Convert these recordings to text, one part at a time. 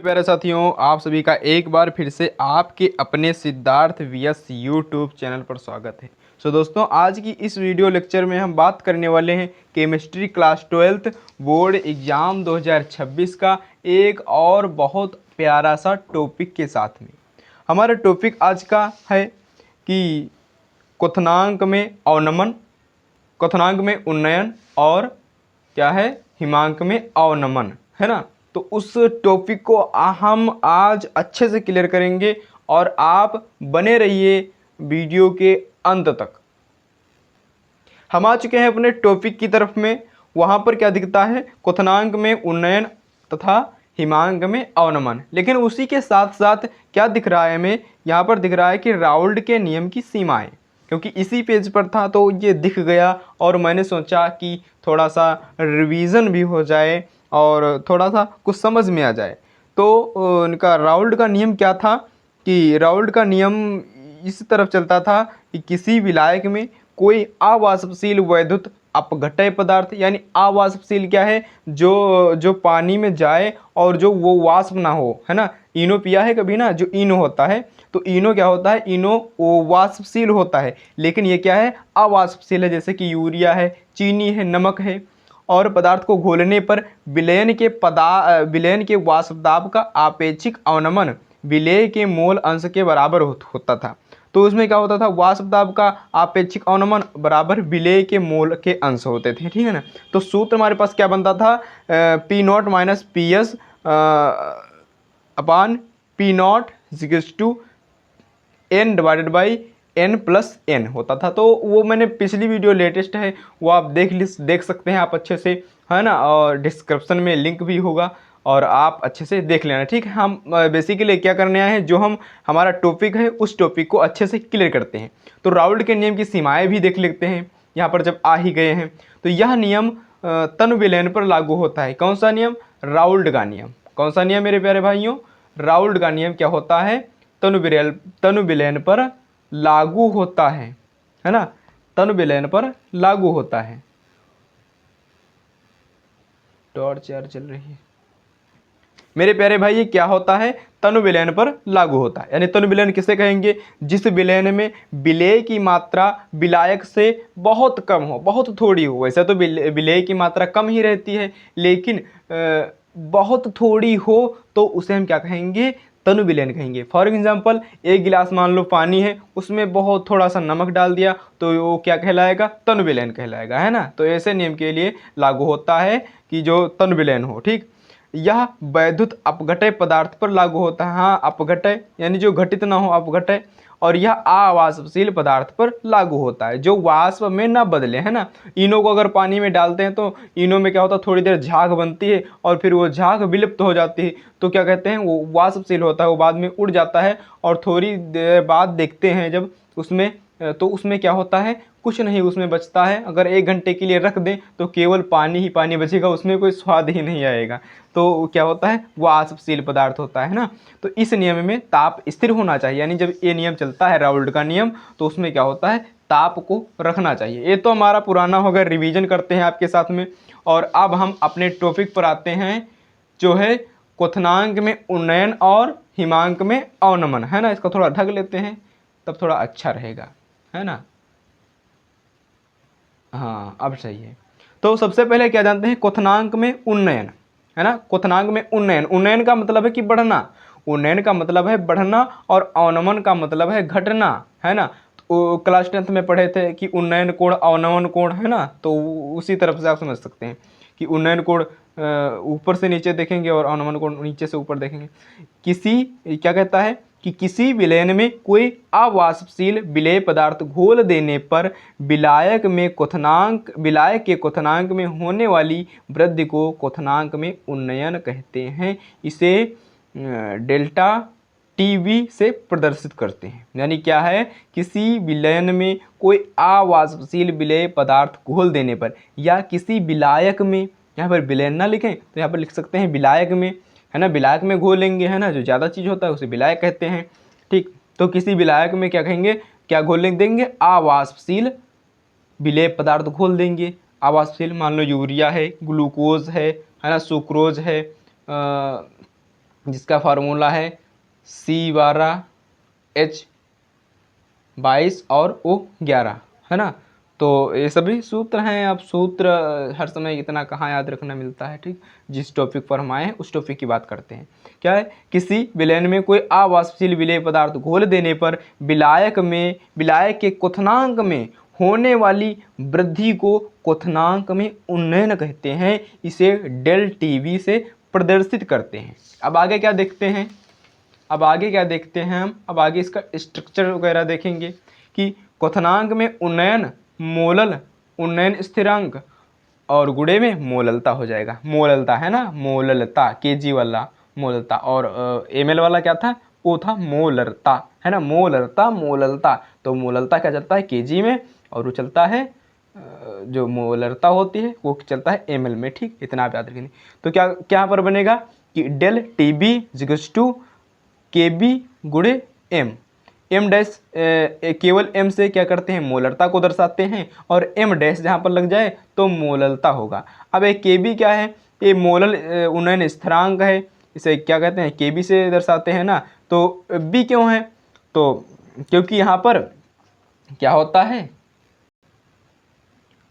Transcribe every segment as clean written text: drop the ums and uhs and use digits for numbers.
प्यारे साथियों, आप सभी का एक बार फिर से आपके अपने सिद्धार्थ वीएस यूट्यूब चैनल पर स्वागत है। दोस्तों, आज की इस वीडियो लेक्चर में हम बात करने वाले हैं chemistry class 12th board exam 2026 का एक और बहुत प्यारा सा टॉपिक के साथ में। हमारा टॉपिक आज का है कि क्वथनांक में अवनमन, क्वथनांक में उन्नयन और क्या है, हिमांक में अवनमन, है ना। तो उस टॉपिक को हम आज अच्छे से क्लियर करेंगे और आप बने रहिए वीडियो के अंत तक। हम आ चुके हैं अपने टॉपिक की तरफ में। वहाँ पर क्या दिखता है, क्वथनांक में उन्नयन तथा हिमांक में अवनमन। लेकिन उसी के साथ साथ क्या दिख रहा है हमें, यहाँ पर दिख रहा है कि राउल्ट के नियम की सीमाएं, क्योंकि इसी पेज पर था तो ये दिख गया और मैंने सोचा कि थोड़ा सा रिवीजन भी हो जाए और थोड़ा सा कुछ समझ में आ जाए। तो उनका राउल्ट का नियम क्या था कि राउल्ट का नियम इस तरफ चलता था कि किसी विलायक में कोई अवाष्पशील वैद्युत अपघटय पदार्थ, यानी अवाष्पशील क्या है, जो जो पानी में जाए और जो वो वाष्प ना हो, है ना। इनो पिया है कभी ना, जो इनो होता है, तो इनो क्या होता है, इनो वो वाष्पशील होता है, लेकिन ये क्या है, अवाष्पशील है। जैसे कि यूरिया है, चीनी है, नमक है। और पदार्थ को घोलने पर विलयन के वाष्प दाब का आपेक्षिक अवनमन विलेय के मोल अंश के बराबर होता था। तो उसमें क्या होता था, वाष्प दाब का आपेक्षिक अवनमन बराबर विलेय के मोल के अंश होते थे, ठीक है ना। तो सूत्र हमारे पास क्या बनता था, P naught minus P S upon P naught equals to N divided by N plus N होता था। तो वो मैंने पिछली वीडियो लेटेस्ट है, वो आप देख सकते हैं आप अच्छे से, है ना। और डिस्क्रिप्शन में लिंक भी होगा और आप अच्छे से देख लेना, ठीक है। हम बेसिकली क्या करने आए हैं, जो हमारा टॉपिक है उस टॉपिक को अच्छे से क्लियर करते हैं। तो राउल्ट के नियम की सीमाएं भी देख लेते हैं यहाँ पर जब आ ही गए हैं। तो यह नियम तनु विलयन पर लागू होता है। कौन सा नियम, राउल्ट का नियम। कौन सा नियम मेरे प्यारे भाइयों, राउल्ट का नियम क्या होता है, तनु विलयन पर लागू होता है ना। तनु विलयन पर लागू होता है। टॉर्च यार चल रही है मेरे प्यारे भाई। ये क्या होता है, तनु विलयन पर लागू होता है। यानी तनु विलयन किसे कहेंगे, जिस विलयन में विलेय की मात्रा विलायक से बहुत कम हो, बहुत थोड़ी हो। वैसे तो विलेय की मात्रा कम ही रहती है, लेकिन बहुत थोड़ी हो तो उसे हम क्या कहेंगे, तनु विलयन कहेंगे। फॉर एग्जाम्पल, एक गिलास मान लो पानी है, उसमें बहुत थोड़ा सा नमक डाल दिया तो वो क्या कहलाएगा, तनु विलयन कहलाएगा, है ना। तो ऐसे नियम के लिए लागू होता है कि जो तनु विलयन हो, ठीक। यह वैद्युत अपघटय पदार्थ पर लागू होता है। हाँ, अपघटय यानी जो घटित ना हो, अपघटय। और यह अवाष्पशील पदार्थ पर लागू होता है, जो वाष्प में ना बदले, है ना। इनो को अगर पानी में डालते हैं तो इनो में क्या होता है, थोड़ी देर झाग बनती है और फिर वो झाग विलुप्त हो जाती है, तो क्या कहते हैं, वो वाष्पशील होता है, वो बाद में उड़ जाता है। और थोड़ी देर बाद देखते हैं जब उसमें, तो उसमें क्या होता है, कुछ नहीं उसमें बचता है। अगर 1 घंटे के लिए रख दें तो केवल पानी ही पानी बचेगा, उसमें कोई स्वाद ही नहीं आएगा। तो क्या होता है, वो वाष्पशील पदार्थ होता है ना। तो इस नियम में ताप स्थिर होना चाहिए, यानी जब ये नियम चलता है राउल्ट का नियम, तो उसमें क्या होता है, ताप को रखना चाहिए। ये तो हमारा पुराना होगा, रिवीजन करते हैं आपके साथ में। और अब हम अपने टॉपिक पर आते हैं, जो है क्वथनांक में उन्नयन और हिमांक में अवनमन, है ना। इसको थोड़ा ढक लेते हैं, तब थोड़ा अच्छा रहेगा, है ना। हाँ, अब सही है। तो सबसे पहले क्या जानते हैं, क्वथनांक में उन्नयन, है ना। क्वथनांक में उन्नयन, उन्नयन का मतलब है कि बढ़ना, उन्नयन का मतलब है बढ़ना, और अवनमन का मतलब है घटना, है ना। तो क्लास 10th में पढ़े थे कि उन्नयन कोण अवनमन कोण, है ना। तो उसी तरफ से आप समझ सकते हैं कि उन्नयन कोण ऊपर से नीचे देखेंगे और अवनमन कोण नीचे से ऊपर देखेंगे। किसी, क्या कहता है कि किसी विलयन में कोई अवाष्पशील विलेय पदार्थ घोल देने पर विलायक के क्वथनांक में होने वाली वृद्धि को क्वथनांक में उन्नयन कहते हैं। इसे डेल्टा टीवी से प्रदर्शित करते हैं। यानी क्या है, किसी विलयन में कोई अवाष्पशील विलेय पदार्थ घोल देने पर, या किसी विलायक में, यहाँ पर विलयन ना लिखें तो यहाँ पर लिख सकते हैं विलायक में, है ना। विलायक में घोलेंगे, है ना, जो ज़्यादा चीज़ होता है उसे विलायक कहते हैं, ठीक। तो किसी विलायक में क्या कहेंगे, क्या घोल देंगे, अवाष्पशील विलेय पदार्थ घोल देंगे। अवाष्पशील मान लो यूरिया है, ग्लूकोज है ना, सुक्रोज है, जिसका फार्मूला है C12H22 और O11, है ना। तो ये सभी सूत्र हैं। अब सूत्र हर समय इतना कहाँ याद रखना मिलता है, ठीक। जिस टॉपिक पर हम आए हैं उस टॉपिक की बात करते हैं। क्या है, किसी विलयन में कोई अवाष्पशील विलेय पदार्थ घोल देने पर विलायक के क्वथनांक में होने वाली वृद्धि को क्वथनांक में उन्नयन कहते हैं। इसे डेल टीवी से प्रदर्शित करते हैं। अब आगे क्या देखते हैं, अब आगे इसका स्ट्रक्चर वगैरह देखेंगे कि क्वथनांक में उन्नयन मोलल उन्नयन स्थिरांक और गुणे में मोललता हो जाएगा। मोललता है ना, मोललता केजी वाला मोललता, और एमएल वाला क्या था, वो था मोलरता, है ना। मोललता, तो मोललता क्या चलता है केजी में, और वो चलता है जो मोलरता होती है वो चलता है एमएल में, ठीक। इतना आप याद रखेंगे। तो क्या क्या पर बनेगा कि del TB equals to K B गुणे एम डैश, केवल एम से क्या करते हैं, मोलरता को दर्शाते हैं, और एम डैश जहाँ पर लग जाए तो मोललता होगा। अब एक के बी क्या है, ये मोलल उन्नयन स्थिरांक है, इसे क्या कहते हैं, के बी से दर्शाते हैं ना। तो बी क्यों है, तो क्योंकि यहाँ पर क्या होता है,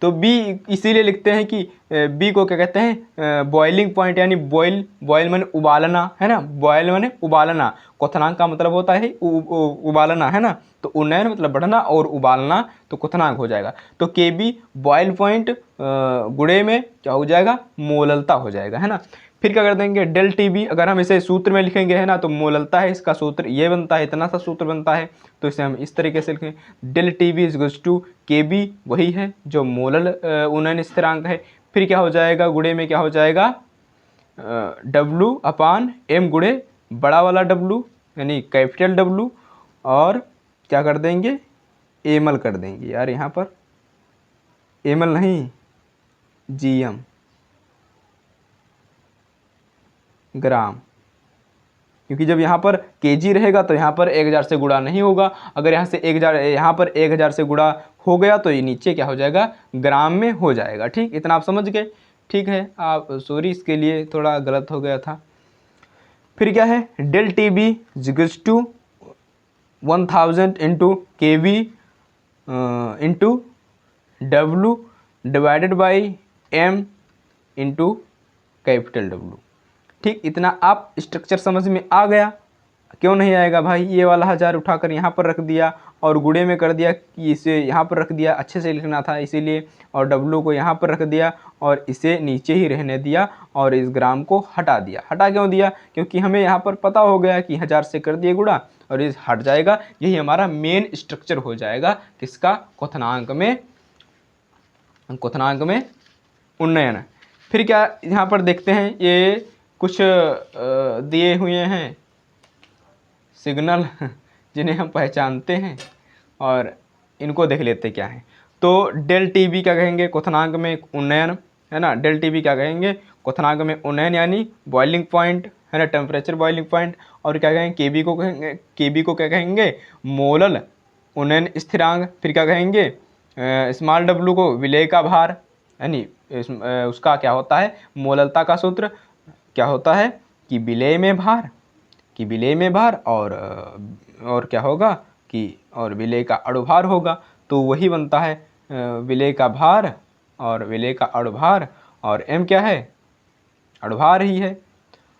तो बी इसीलिए लिखते हैं कि बी को क्या कहते हैं, बॉइलिंग पॉइंट, यानी बॉयल माने उबालना, है ना। बॉयल माने उबालना, क्वथनांक का मतलब होता है उबालना, है ना। तो उन्नयन मतलब बढ़ना और उबालना, तो क्वथनांक हो जाएगा। तो के बी बॉयल पॉइंट गुणे में क्या हो जाएगा, मोललता हो जाएगा, है ना। फिर क्या कर देंगे, डेल टी बी, अगर हम इसे सूत्र में लिखेंगे, है ना, तो मोललता है, इसका सूत्र ये बनता है, इतना सा सूत्र बनता है। तो इसे हम इस तरीके से लिखें, del T B equals to K B, वही है जो मोलल उन्नयन स्थिरांक है। फिर क्या हो जाएगा, गुणे में क्या हो जाएगा, डब्लू अपान एम गुणे बड़ा वाला डब्लू, यानी कैपिटल डब्लू, और क्या कर देंगे, एमएल कर देंगे। यार यहाँ पर एमएल नहीं, जीएम, ग्राम, क्योंकि जब यहाँ पर केजी रहेगा तो यहाँ पर 1000 से गुणा नहीं होगा। अगर यहाँ से 1000, यहाँ पर 1000 से गुणा हो गया तो ये नीचे क्या हो जाएगा, ग्राम में हो जाएगा, ठीक। इतना आप समझ गए, ठीक है। आप सॉरी, इसके लिए थोड़ा गलत हो गया था। फिर क्या है, del T B equals to 1000 into K V into W divided by M into capital W, ठीक। इतना आप स्ट्रक्चर समझ में आ गया। क्यों नहीं आएगा भाई, ये वाला 1000 उठाकर यहाँ पर रख दिया और गुणे में कर दिया कि इसे यहाँ पर रख दिया, अच्छे से लिखना था इसीलिए, और डब्लू को यहाँ पर रख दिया और इसे नीचे ही रहने दिया, और इस ग्राम को हटा दिया। हटा क्यों दिया, क्योंकि हमें यहाँ पर पता हो गया कि 1000 से कर दिए गुणा और इस हट जाएगा। यही हमारा मेन स्ट्रक्चर हो जाएगा किसका, क्वथनांक में उन्नयन। फिर क्या यहाँ पर देखते हैं, ये कुछ दिए हुए हैं सिग्नल जिन्हें हम पहचानते हैं, और इनको देख लेते क्या है। तो डेल टी बी क्या कहेंगे, क्वथनांक में उन्नयन, है ना। डेल टी बी क्या कहेंगे, क्वथनांक में उन्नयन, यानी बॉइलिंग पॉइंट, है ना, टेम्परेचर बॉइलिंग पॉइंट। और क्या कहेंगे, के बी को क्या कहेंगे, मोलल उन्नयन स्थिरांक। फिर क्या कहेंगे, स्मॉल डब्लू को विलेय का भार, यानी उसका क्या होता है, मोललता का सूत्र क्या होता है कि विलेय में भार, और क्या होगा कि और विलेय का अणुभार होगा। तो वही बनता है विलेय का भार और विलेय का अणुभार, और एम क्या है, अणुभार ही है,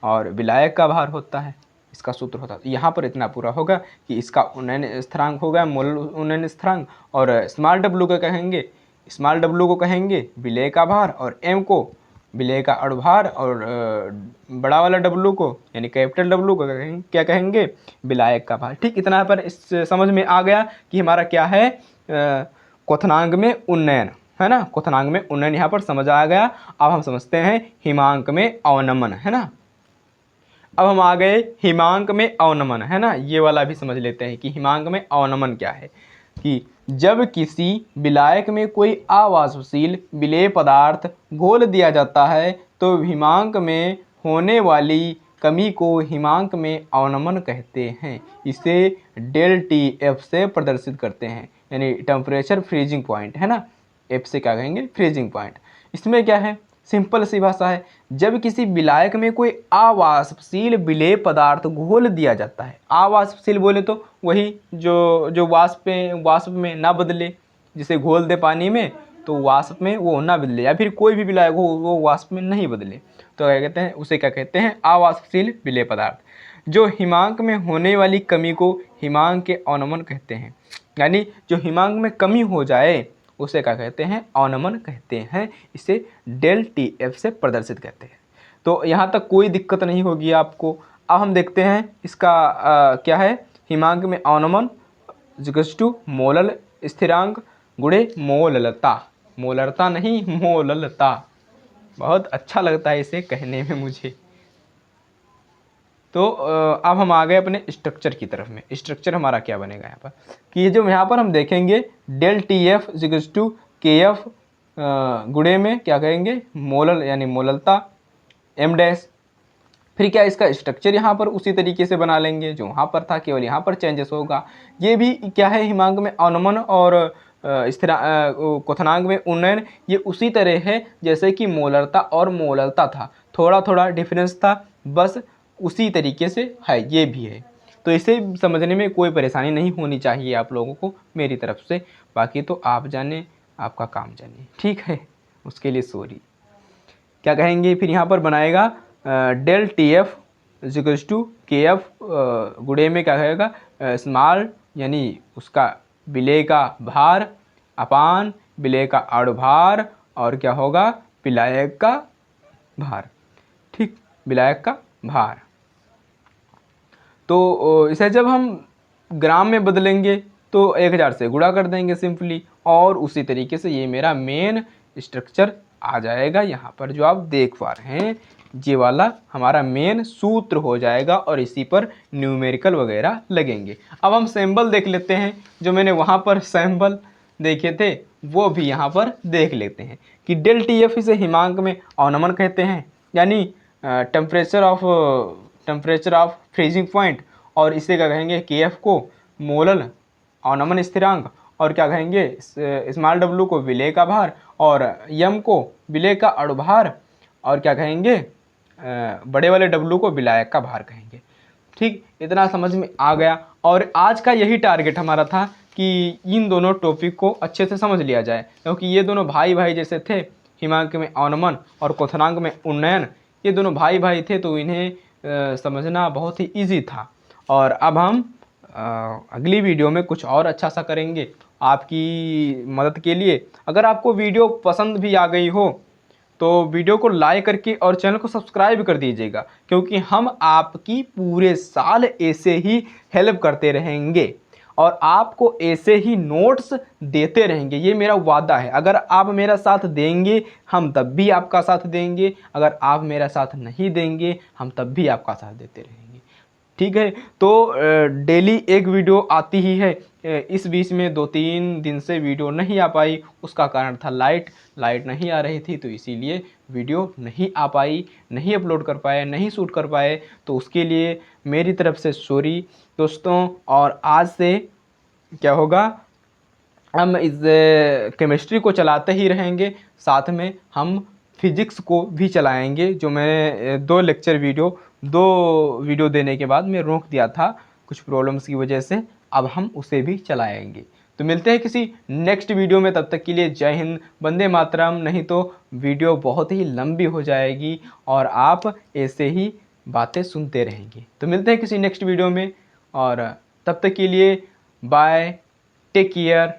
और विलायक का भार होता है, इसका सूत्र होता है। यहाँ पर इतना पूरा होगा कि इसका उन्नयन स्थिरांक होगा मोल उन्नयन स्थिरांक, और स्मॉल डब्लू को कहेंगे विलेय का भार, और एम को विलेय का अणुभार, और बड़ा वाला डब्लू को यानी कैपिटल डब्लू को क्या कहेंगे, विलायक का भार, ठीक। इतना पर इस समझ में आ गया कि हमारा क्या है, क्वथनांक में उन्नयन, है ना। क्वथनांक में उन्नयन यहाँ पर समझ आ गया। अब हम समझते हैं हिमांक में अवनमन, है ना। अब हम आ गए हिमांक में अवनमन, है ना। ये वाला भी समझ लेते हैं कि हिमांक में अवनमन क्या है, कि जब किसी विलायक में कोई अवाष्पशील विलेय पदार्थ घोल दिया जाता है तो हिमांक में होने वाली कमी को हिमांक में अवनमन कहते हैं। इसे डेल टी एफ से प्रदर्शित करते हैं, यानी टेम्परेचर फ्रीजिंग पॉइंट, है ना। एफ से क्या कहेंगे, फ्रीजिंग पॉइंट। इसमें क्या है, सिंपल सी भाषा है, जब किसी विलायक में कोई अवाष्पशील विलेय पदार्थ घोल दिया जाता है। अवाष्पशील बोले तो वही जो वाष्प में ना बदले, जिसे घोल दे पानी में तो वाष्प में वो ना बदले, या फिर कोई भी विलायक हो वो वाष्प में नहीं बदले, तो क्या कहते हैं, उसे क्या कहते हैं, अवाष्पशील विलेय पदार्थ। जो हिमांक में होने वाली कमी को हिमांक के अवनमन कहते हैं, यानी जो हिमांक में कमी हो जाए उसे क्या कहते हैं, अवनमन कहते हैं। इसे डेल टी एफ से प्रदर्शित कहते हैं। तो यहाँ तक कोई दिक्कत नहीं होगी आपको। अब हम देखते हैं इसका क्या है, हिमांक में अवनमन इक्वल्स टू मोलल स्थिरांक गुणे मोललता, मोलरता नहीं मोललता, बहुत अच्छा लगता है इसे कहने में मुझे। तो अब हम आ गए अपने स्ट्रक्चर की तरफ में। स्ट्रक्चर हमारा क्या बनेगा यहाँ पर, कि जो यहाँ पर हम देखेंगे del T F equals to K F गुणे में क्या कहेंगे, मोलल यानी मोललता एम डैश। फिर क्या इसका स्ट्रक्चर यहाँ पर उसी तरीके से बना लेंगे जो वहाँ पर था, केवल यहाँ पर चेंजेस होगा। ये भी क्या है, हिमांक में अवनमन और क्वथनांक में उन्नयन, ये उसी तरह है जैसे कि मोलरता और मोललता था, थोड़ा थोड़ा डिफरेंस था, बस उसी तरीके से है ये भी है। तो इसे समझने में कोई परेशानी नहीं होनी चाहिए आप लोगों को मेरी तरफ से। बाकी तो आप जाने, आपका काम जाने, ठीक है, उसके लिए सॉरी। क्या कहेंगे फिर यहाँ पर बनाएगा del T F equals to K F गुणे में क्या कहेगा, स्मॉल यानी उसका विलेय का भार अपान विलेय का अणुभार और क्या होगा, विलायक का भार, ठीक, विलायक का भार। तो इसे जब हम ग्राम में बदलेंगे तो 1000 से गुणा कर देंगे सिंपली, और उसी तरीके से ये मेरा मेन स्ट्रक्चर आ जाएगा यहाँ पर जो आप देख पा रहे हैं, ये वाला हमारा मेन सूत्र हो जाएगा और इसी पर न्यूमेरिकल वगैरह लगेंगे। अब हम सैम्बल देख लेते हैं, जो मैंने वहाँ पर सैम्बल देखे थे वो भी यहाँ पर देख लेते हैं कि डेल टी एफ इसे हिमांक में अवनमन कहते हैं, यानी टेम्परेचर ऑफ फ्रीजिंग पॉइंट, और इसे क्या कहेंगे, के एफ को मोलल अवनमन स्थिरांक, और क्या कहेंगे स्मॉल डब्लू को विलेय का भार, और यम को विलेय का अणुभार, और क्या कहेंगे बड़े वाले डब्लू को विलायक का भार कहेंगे। ठीक, इतना समझ में आ गया। और आज का यही टारगेट हमारा था कि इन दोनों टॉपिक को अच्छे से समझ लिया जाए, क्योंकि ये दोनों भाई भाई जैसे थे, हिमांक में अवनमन और क्वथनांक में उन्नयन, ये दोनों भाई भाई थे, तो इन्हें समझना बहुत ही इजी था। और अब हम अगली वीडियो में कुछ और अच्छा सा करेंगे आपकी मदद के लिए। अगर आपको वीडियो पसंद भी आ गई हो तो वीडियो को लाइक करके और चैनल को सब्सक्राइब कर दीजिएगा, क्योंकि हम आपकी पूरे साल ऐसे ही हेल्प करते रहेंगे और आपको ऐसे ही नोट्स देते रहेंगे, ये मेरा वादा है। अगर आप मेरा साथ देंगे हम तब भी आपका साथ देंगे, अगर आप मेरा साथ नहीं देंगे हम तब भी आपका साथ देते रहेंगे, ठीक है। तो डेली एक वीडियो आती ही है, इस बीच में 2-3 दिन से वीडियो नहीं आ पाई, उसका कारण था लाइट नहीं आ रही थी, तो इसीलिए वीडियो नहीं आ पाई, नहीं अपलोड कर पाए, नहीं शूट कर पाए, तो उसके लिए मेरी तरफ से सॉरी दोस्तों। और आज से क्या होगा, हम इस केमिस्ट्री को चलाते ही रहेंगे, साथ में हम फिजिक्स को भी चलाएंगे, जो मैंने 2 वीडियो देने के बाद मैं रोक दिया था कुछ प्रॉब्लम्स की वजह से, अब हम उसे भी चलाएंगे। तो मिलते हैं किसी नेक्स्ट वीडियो में, तब तक के लिए जय हिंद, वंदे मातरम। नहीं तो वीडियो बहुत ही लंबी हो जाएगी और आप ऐसे ही बातें सुनते रहेंगे। तो मिलते हैं किसी नेक्स्ट वीडियो में, और तब तक के लिए बाय, टेक केयर।